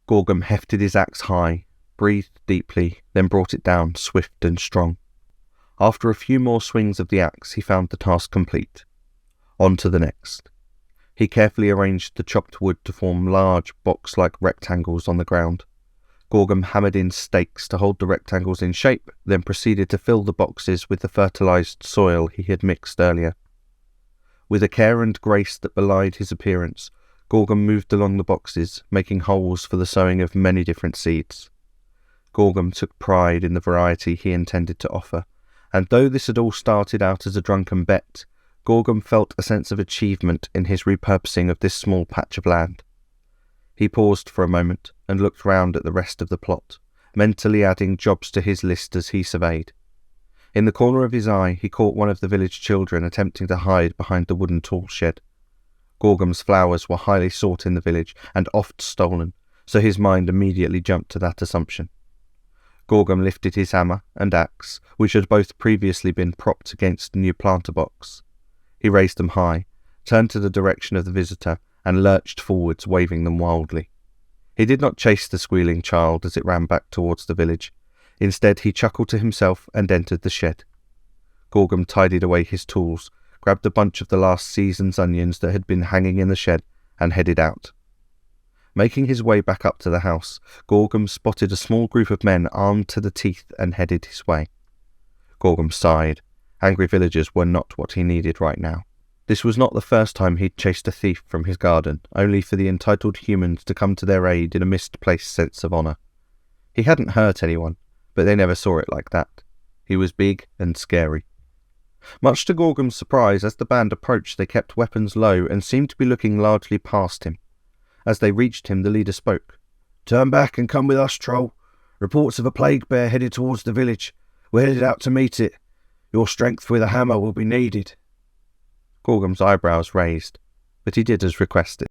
Gorgum hefted his axe high, breathed deeply, then brought it down, swift and strong. After a few more swings of the axe, he found the task complete. On to the next. He carefully arranged the chopped wood to form large, box-like rectangles on the ground. Gorgum hammered in stakes to hold the rectangles in shape, then proceeded to fill the boxes with the fertilized soil he had mixed earlier. With a care and grace that belied his appearance, Gorgum moved along the boxes, making holes for the sowing of many different seeds. Gorgum took pride in the variety he intended to offer, and though this had all started out as a drunken bet, Gorgum felt a sense of achievement in his repurposing of this small patch of land. He paused for a moment and looked round at the rest of the plot, mentally adding jobs to his list as he surveyed. In the corner of his eye he caught one of the village children attempting to hide behind the wooden tool shed. Gorgum's flowers were highly sought in the village and oft stolen, so his mind immediately jumped to that assumption. Gorgum lifted his hammer and axe, which had both previously been propped against the new planter box. He raised them high, turned to the direction of the visitor, and lurched forwards, waving them wildly. He did not chase the squealing child as it ran back towards the village. Instead, he chuckled to himself and entered the shed. Gorgum tidied away his tools, grabbed a bunch of the last season's onions that had been hanging in the shed, and headed out. Making his way back up to the house, Gorgum spotted a small group of men armed to the teeth and headed his way. Gorgum sighed. Angry villagers were not what he needed right now. This was not the first time he'd chased a thief from his garden, only for the entitled humans to come to their aid in a misplaced sense of honour. He hadn't hurt anyone, but they never saw it like that. He was big and scary. Much to Gorgum's surprise, as the band approached, they kept weapons low and seemed to be looking largely past him. As they reached him, the leader spoke. "Turn back and come with us, troll. Reports of a plague bear headed towards the village. We're headed out to meet it. Your strength with a hammer will be needed." Gorgum's eyebrows raised, but he did as requested.